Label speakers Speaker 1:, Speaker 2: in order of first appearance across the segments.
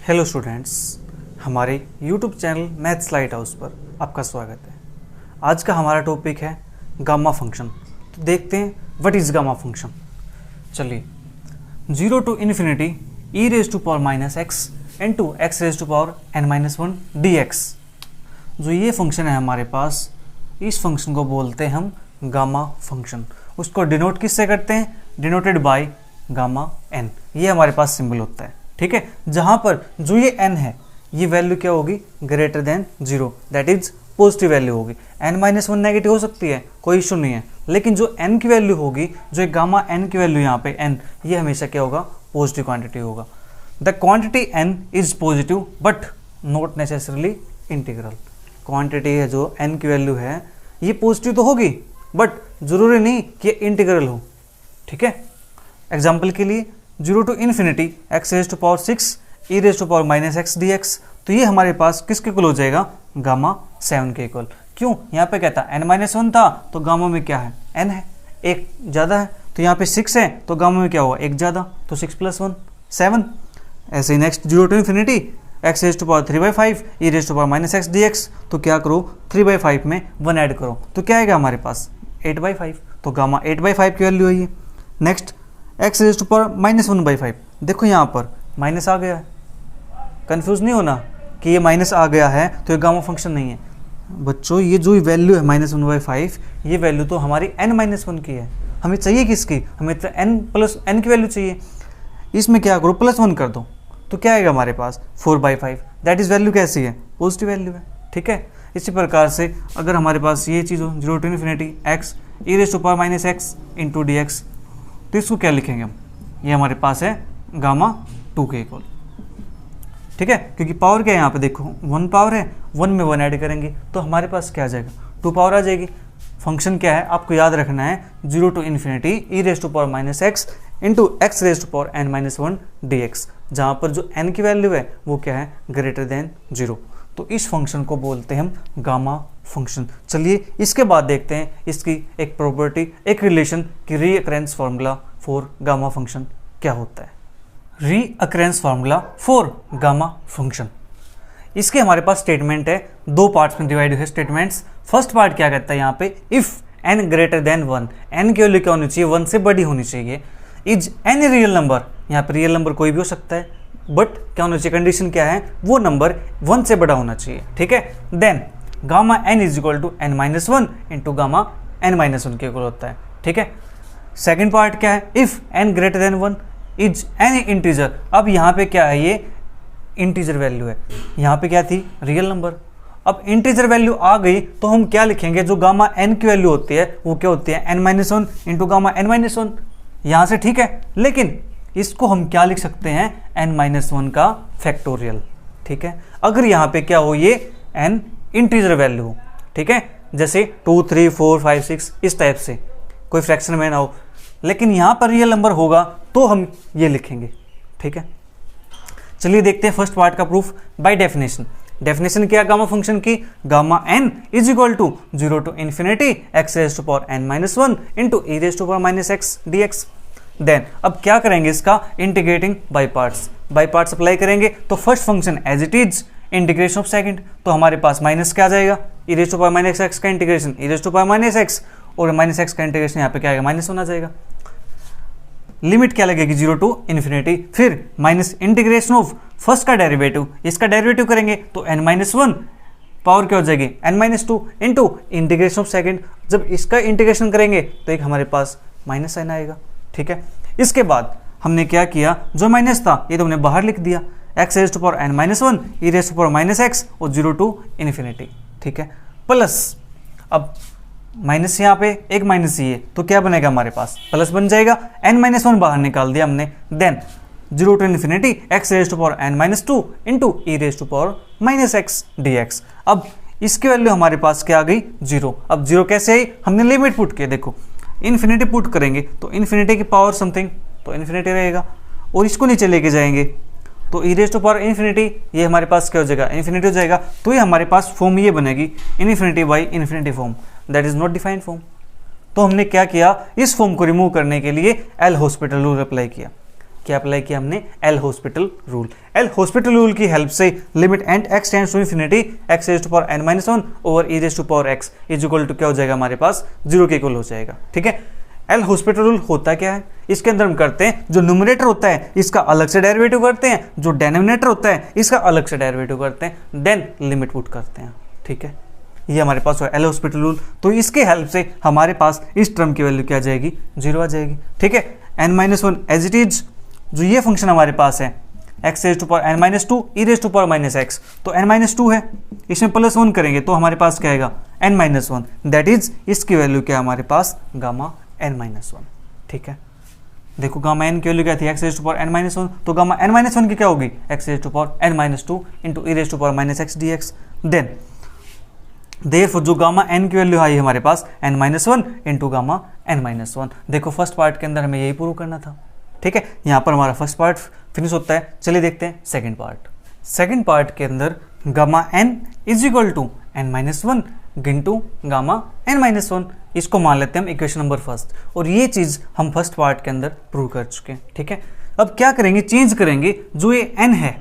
Speaker 1: Hello students, हमारे YouTube channel maths light house पर आपका स्वागत है। आज का हमारा टॉपिक है गामा फंक्शन। तो देखते हैं व्हाट इज़ गामा फंक्शन। चलिए, 0 to infinity e raise to power minus x into x raise to power n minus one d x, जो ये फंक्शन है हमारे पास, इस फंक्शन को बोलते हैं हम गामा फंक्शन। उसको डिनोट किससे करते हैं? Denoted by gamma n। ये हमारे पास सिंबल होता है, ठीक है। जहां पर जो ये n है, ये वैल्यू क्या होगी? Greater than 0, that is positive value होगी। n माइनस वन नेगेटिव हो सकती है, कोई इशू नहीं है, लेकिन जो n की वैल्यू होगी, जो एक गामा n की वैल्यू यहाँ पे n, ये हमेशा क्या होगा? पॉजिटिव क्वांटिटी होगा। The quantity n is positive but not necessarily integral. Quantity है जो n की वैल्यू है, ये पॉजिटिव तो होगी बट जरूरी नहीं कि इंटीग्रल हो, ठीक है। एग्जाम्पल के लिए 0 to infinity x raise to power 6 e raise to power minus x D x, तो ये हमारे पास किसके इक्वल हो जाएगा? गामा 7 के इक्वल। क्यों? यहाँ पे क्या था? n माइनस वन था, तो गामा में क्या है? n है, एक ज़्यादा है, तो यहाँ पे 6 है, तो गामा में क्या हुआ? एक ज़्यादा, तो 6 + 1 7। ऐसे ही next 0 to infinity x raise to power 3/5 E raise to power minus x D x, तो क्या करो? 3/5 में 1 ऐड करो, तो क्या आएगा हमारे पास? 8/5, तो गामा 8/5 की वैल्यू है ये। Next x raise to power minus 1/5, देखो यहाँ पर माइनस आ गया है, कंफ्यूज नहीं होना कि ये माइनस आ गया है तो ये गामा फंक्शन नहीं है बच्चों। ये जो वैल्यू है -1/5, ये वैल्यू तो हमारी n-1 की है। हमें चाहिए किसकी? हमें तो n की वैल्यू चाहिए। इसमें क्या करो? +1 कर दो, तो क्या आएगा हमारे पास? 4/5। दैट इज वैल्यू कैसी है? पॉजिटिव वैल्यू है, ठीक है। इसी प्रकार से अगर हमारे पास ये चीज़ हो 0 to infinity x e raise to power minus x into d x, तो इसको क्या लिखेंगे हम? ये हमारे पास है गामा 2 के इक्वल, ठीक है। क्योंकि पावर क्या है यहाँ पे? देखो 1 पावर है, 1 में 1 ऐड करेंगे तो हमारे पास क्या आ जाएगा? 2 पावर आ जाएगी। फंक्शन क्या है आपको याद रखना है? 0 to infinity e raise to power minus x into x raise to power n minus one d x, जहाँ पर जो n की वैल्यू है वो क्या है? Greater than 0। तो इस फंक्शन को बोलते हैं हम गामा फंक्शन। चलिए इसके बाद देखते हैं इसकी एक प्रॉपर्टी, एक रिलेशन की recurrence formula for gamma function क्या होता है। Recurrence formula for gamma function, इसके हमारे पास स्टेटमेंट है, 2 पार्ट्स में डिवाइड है स्टेटमेंट्स। फर्स्ट पार्ट क्या कहता है यहाँ पे? If n greater than 1, n की वैल्यू क्या होनी चाहिए? 1 से बड़ी होनी चाहिए। इज एनी रियल नंबर, यहाँ पे रियल नंबर कोई भी हो सकता है, बट क्या होना चाहिए? कंडीशन क्या है? वो नंबर 1 से बड़ा होना चाहिए, ठीक है। Then gamma n is equal to n-1 into gamma n-1 के इक्वल होता है, ठीक है। सेकेंड पार्ट क्या है? If n greater than 1 is any integer. अब यहाँ पे क्या है? ये इंटीजर वैल्यू है, यहाँ पे क्या थी? Real number. अब इंटीजर वैल्यू आ गई तो हम क्या लिखेंगे? जो गामा n की वैल्यू होती है वो क्या होती है? n-1 इंटू गामा n-1, यहाँ से, ठीक है। लेकिन इसको हम क्या लिख सकते हैं? n-1 का फैक्टोरियल, ठीक है। अगर यहाँ पे क्या हो? ये n इंटीजर वैल्यू हो, ठीक है, जैसे 2 3 4 5 6 इस टाइप से, कोई फ्रैक्शन में ना हो, लेकिन यहाँ पर रियल नंबर होगा तो हम ये लिखेंगे, ठीक है। चलिए देखते हैं फर्स्ट पार्ट का प्रूफ बाय डेफिनेशन। डेफिनेशन क्या है गामा फंक्शन की? Gamma n is equal to 0 to infinity x raise to power n-1 into e raise to power minus x D x. Then अब क्या करेंगे? इसका integrating by parts, by parts apply करेंगे। तो first function as it is, integration of second, तो हमारे पास minus क्या आ जाएगा? E raise to power minus x का integration e raise to power minus x, और माइनस एक्स का इंटीग्रेशन यहाँ पे क्या आएगा? -1 आ जाएगा। लिमिट क्या लगेगी? 0 to इन्फिनिटी, फिर माइनस इंटीग्रेशन ऑफ फर्स्ट का डेरिवेटिव, इसका डेरिवेटिव करेंगे तो n-1 पावर क्या हो जाएगी? n-2 into integration of second. जब इसका इंटीग्रेशन करेंगे तो एक हमारे पास माइनस साइन आएगा, ठीक है। इसके बाद हमने क्या किया? जो माइनस था ये तो हमने बाहर लिख दिया, x raise to power n-1 e raise to power minus x और 0 to इन्फिनिटी, ठीक है। प्लस अब माइनस यहाँ पे एक माइनस ही है तो क्या बनेगा हमारे पास? प्लस बन जाएगा। n-1 बाहर निकाल दिया हमने। Then 0 to infinity x raise to power n-2 into e raise to power minus x D x. अब इसकी वैल्यू हमारे पास क्या आ गई? 0। अब 0 कैसे आई? हमने लिमिट पुट किया, देखो इन्फिनिटी पुट करेंगे तो इन्फिनिटी की पावर समथिंग, तो इन्फिनिटी रहेगा, और इसको नीचे लेके जाएंगे तो E raise to power infinity, ये हमारे पास क्या हो जाएगा? इन्फिनिटी हो जाएगा। तो ये हमारे पास फॉर्म ये बनेगी infinity by infinity form, that is not defined form. तो हमने क्या किया? इस फॉर्म को रिमूव करने के लिए एल हॉस्पिटल रूल अप्लाई किया। क्या अप्लाई किया हमने, L'Hospital rule. L'Hospital rule की हेल्प से limit and x tends to infinity x raise to power n minus one over e raise to power x is equal to क्या हो जाएगा हमारे पास, 0 के इक्वल हो जाएगा। ठीक है, एल हॉस्पिटल रूल होता क्या है, इसके अंदर हम करते हैं जो न्यूमरेटर होता है इसका अलग से डेरिवेटिव करते हैं, जो डिनोमिनेटर होता है इसका अलग से डेरिवेटिव करते हैं, देन लिमिट पुट करते हैं। ठीक है, ये हमारे पास है एल हॉस्पिटल रूल। तो इसके हेल्प से हमारे पास इस टर्म की वैल्यू क्या आ जाएगी, 0 आ जाएगी। ठीक है, n minus one as it is, जो ये फंक्शन हमारे पास है x raise to power n minus two e raise to power minus x, तो एन माइनस टू है, इसमें प्लस वन करेंगे तो हमारे पास क्या आएगा, n minus one, that is इसकी वैल्यू क्या है हमारे पास, गामा एन माइनस वन। ठीक है, देखो गामा एन की वैल्यू क्या थी, x raise to power n minus one, तो गामा एन माइनस वन की क्या होगी, x raise to power n minus two into e raise to power minus x D x. Then therefore जो gamma n की value आई हमारे पास N minus one into gamma n minus one. देखो first part के अंदर हमें यही प्रूव करना था। ठीक है, यहाँ पर हमारा फर्स्ट पार्ट फिनिश होता है। चलिए देखते हैं सेकंड पार्ट। सेकंड पार्ट के अंदर gamma n is equal to n minus one into gamma n minus one, इसको मान लेते हैं हम इक्वेशन नंबर फर्स्ट, और ये चीज़ हम फर्स्ट पार्ट के अंदर प्रूव कर चुके हैं। ठीक है, अब क्या करेंगे, चेंज करेंगे जो ये एन है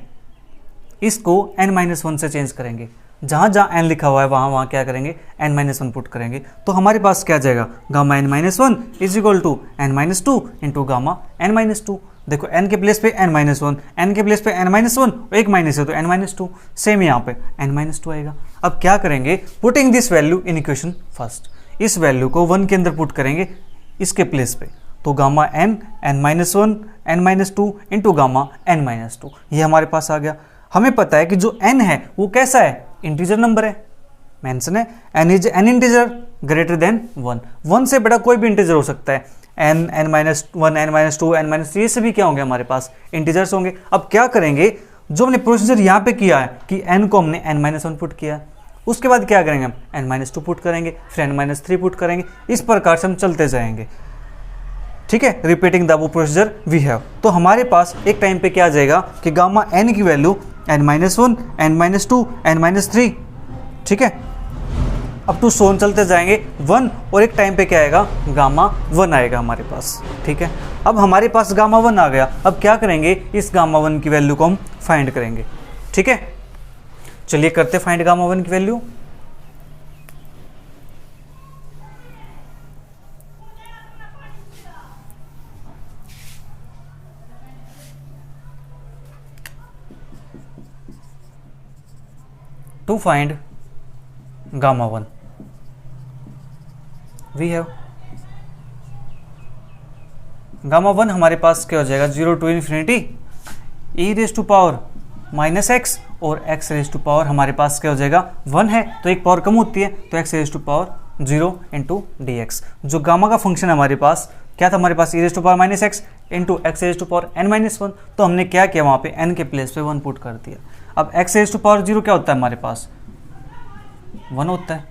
Speaker 1: इसको एन माइनस वन से चेंज करेंगे, जहाँ जहाँ एन लिखा हुआ है वहाँ वहाँ क्या करेंगे, एन माइनस वन पुट करेंगे, तो हमारे पास क्या जाएगा, gamma n minus one is equal to n minus two into gamma n minus two. देखो एन के प्लेस पे एन माइनस वन, एन के प्लेस पे एन माइनस वन, एक माइनस है तो एन माइनस टू, सेम यहाँ पे एन माइनस टू आएगा। अब क्या करेंगे, putting this value in equation first, इस वैल्यू को वन के अंदर पुट करेंगे इसके प्लेस पे, तो gamma n n minus one n minus two into gamma n minus two, ये हमारे पास आ गया। हमें पता है कि जो n है वो कैसा है, इंटीजर नंबर है, मेंशन है n is an integer greater than 1, 1 से बड़ा कोई भी इंटीजर हो सकता है, n n minus one n minus two n minus, ये सभी क्या होंगे हमारे पास, इंटीजर्स होंगे। अब क्या करेंगे, जो हमने प्रोसीजर यहाँ पे किया है कि n को हमने n माइनस वन पुट किया, उसके बाद क्या करेंगे हम n माइनस टू पुट करेंगे, फिर n माइनस थ्री पुट करेंगे, इस प्रकार से हम चलते जाएंगे। ठीक है, रिपीटिंग द वो प्रोसीजर वी हैव। तो हमारे पास एक टाइम पे क्या आ जाएगा कि गामा n की value n minus one n minus two n minus three, ठीक है, अब टू सोन चलते जाएंगे 1, और एक टाइम पे क्या आएगा, गामा 1 आएगा हमारे पास। ठीक है, अब हमारे पास गामा 1 आ गया, अब क्या करेंगे, इस गामा 1 की वैल्यू को हम फाइंड करेंगे। ठीक है, चलिए करते फाइंड गामा 1 की value. To find gamma 1 we have gamma 1 हमारे पास क्या हो जाएगा, 0 to infinity e raise to power minus x, और x रेज टू पावर हमारे पास क्या हो जाएगा 1 है, तो एक पावर कम होती है, तो x raise to power 0 into d x. जो गामा का फंक्शन हमारे पास क्या था, हमारे पास e raise to power minus x into x raise to power n minus one, तो हमने क्या किया वहाँ पे n के प्लेस पे 1 पुट कर दिया। अब x रेज टू पावर 0 क्या होता है हमारे पास, 1 होता है,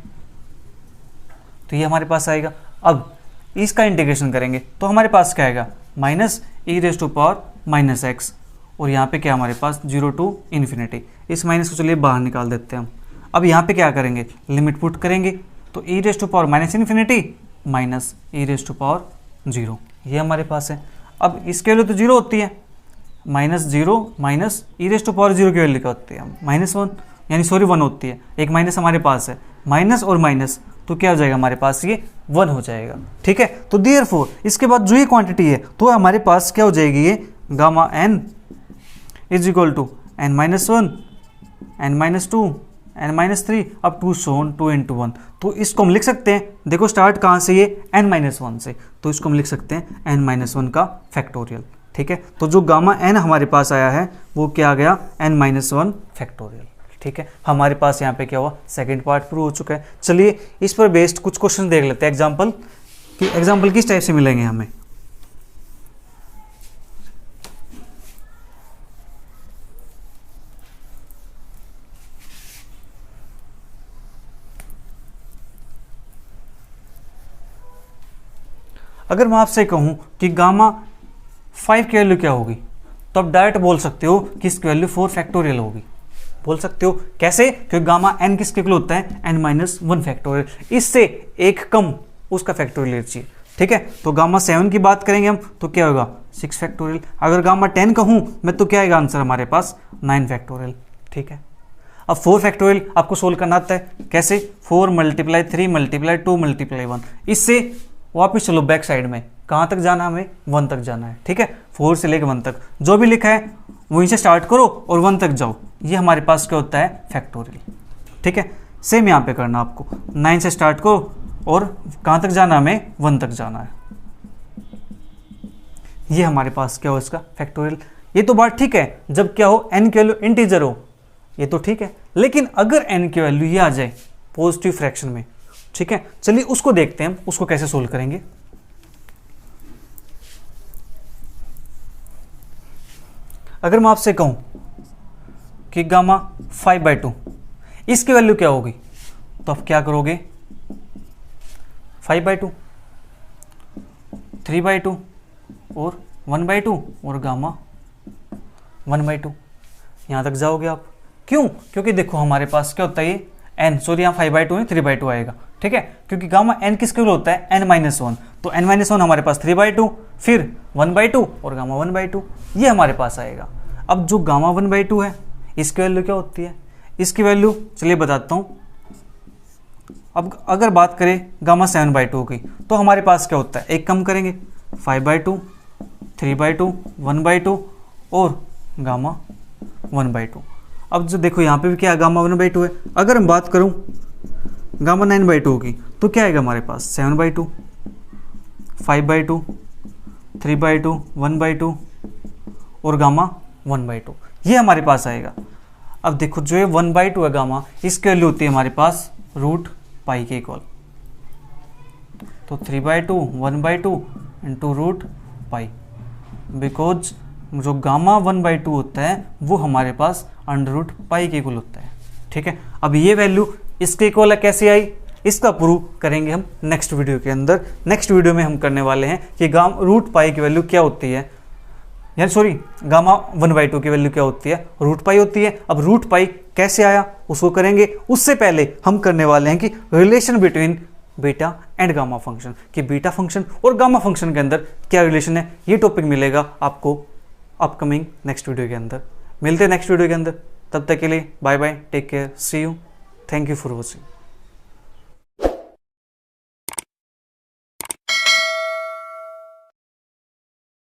Speaker 1: तो ये हमारे पास आएगा। अब इसका इंटीग्रेशन करेंगे तो हमारे पास क्या आएगा, minus E raise to power minus x, और यहाँ पे क्या हमारे पास 0 टू इन्फिनिटी, इस माइनस को चलिए बाहर निकाल देते हैं हम। अब यहाँ पे क्या करेंगे, लिमिट पुट करेंगे, तो E raise to power minus infinity minus E raise to power 0, ये हमारे पास है। अब इसके वैल्यू तो 0 होती है, minus 0 minus E raise to power 0 की वैल्यू क्या होती है, माइनस 1, यानी सॉरी 1 होती है, एक माइनस हमारे पास है, माइनस और माइनस तो क्या हो जाएगा हमारे पास, ये 1 हो जाएगा। ठीक है, तो देयरफॉर इसके बाद जो ये क्वांटिटी है तो हमारे पास क्या हो जाएगी, ये gamma n is equal to n minus one n minus two n minus three, अब 2 सोन 2 इंटू 1, तो इसको हम लिख सकते हैं, देखो स्टार्ट कहाँ से, ये n माइनस वन से, तो इसको हम लिख सकते हैं n माइनस वन का फैक्टोरियल। ठीक है, तो जो गामा n हमारे पास आया है वो क्या आ गया, n माइनस वन फैक्टोरियल। ठीक है, हमारे पास यहाँ पे क्या हुआ, सेकंड पार्ट प्रूव हो चुका है। चलिए इस पर बेस्ड कुछ क्वेश्चन देख लेते हैं, एग्जांपल कि एग्जांपल किस टाइप से मिलेंगे हमें। अगर मैं आपसे कहूँ कि गामा 5 की वैल्यू क्या होगी, तो आप डायरेक्ट बोल सकते हो कि इसकी वैल्यू 4 फैक्टोरियल होगी, बोल सकते हो कैसे, क्योंकि गामा n किसके इक्वल होता है, n माइनस वन फैक्टोरियल, इससे एक कम उसका फैक्टोरियल चाहिए। ठीक है, तो गामा 7 की बात करेंगे हम तो क्या होगा 6 फैक्टोरियल। अगर गामा 10 कहूँ मैं तो क्या आएगा आंसर हमारे पास 9 फैक्टोरियल। ठीक है, अब 4 फैक्टोरियल आपको सोल्व करना आता है, कैसे? 4 × 3 × 2 × 1। इससे वापस चलो बैक साइड में, कहाँ तक जाना है हमें? 1 तक जाना है। ठीक है, 4 से लेकर 1 तक जो भी लिखा है वहीं से स्टार्ट करो और 1 तक जाओ। ये हमारे पास क्या होता है? फैक्टोरियल। ठीक है, सेम यहाँ पे करना आपको, 9 से स्टार्ट करो और कहाँ तक जाना है हमें? 1 तक जाना है। ये हमारे पास क्या हो इसका? फैक्टोरियल। ये तो बात ठीक है जब क्या हो? n की वैल्यू इंटीजर हो, ये तो ठीक है। लेकिन अगर n की वैल्यू ये आ जाए पॉजिटिव फ्रैक्शन में, ठीक है, चलिए उसको देखते हैं हम उसको कैसे सोल्व करेंगे। अगर मैं आपसे कहूं कि गामा 5/2 इसकी वैल्यू क्या होगी, तो आप क्या करोगे? 5/2, 3/2 और 1/2 और गामा 1/2, यहां तक जाओगे आप। क्यों? क्योंकि देखो हमारे पास क्या होता है, ये n, सॉरी यहाँ 5/2 है, 3/2 आएगा। ठीक है, क्योंकि गामा n किसके लिए होता है? n-1, तो n-1 हमारे पास 3/2, फिर 1/2 और गामा 1/2, ये हमारे पास आएगा। अब जो गामा 1/2 है इसकी वैल्यू क्या होती है? इसकी वैल्यू चलिए बताता हूँ। अब अगर बात करें गामा 7/2 की, तो हमारे पास क्या होता है? एक कम करेंगे, 5/2, 3/2, 1/2 और गामा 1/2। अब जो देखो यहाँ पे भी क्या है? गामा 1/2 है। अगर हम बात करूँ गामा 9/2 की, तो क्या आएगा हमारे पास? 7/2, 5/2, 3/2, 1/2 और गामा 1/2, ये हमारे पास आएगा। अब देखो जो ये 1/2 है गामा, इसकी वैल्यू होती है हमारे पास √π के इक्वल, तो 3/2, 1/2 इंटू √π, बिकॉज जो गामा 1/2 होता है वो हमारे पास √π के इक्वल होता है। ठीक है, अब ये वैल्यू इसके इक्वल है, कैसे आई? इसका प्रूव करेंगे हम नेक्स्ट वीडियो के अंदर। नेक्स्ट वीडियो में हम करने वाले हैं कि √π की वैल्यू क्या होती है, यानी सॉरी गामा 1/2 की वैल्यू क्या होती है? √π होती है। अब √π कैसे आया उसको करेंगे, उससे पहले हम करने वाले हैं कि relation between beta and gamma function, कि बीटा फंक्शन और गामा फंक्शन के अंदर क्या रिलेशन है। ये टॉपिक मिलेगा आपको अपकमिंग नेक्स्ट वीडियो के अंदर। मिलते हैं नेक्स्ट वीडियो के अंदर, तब तक के लिए bye bye, take care, see you, thank you for watching.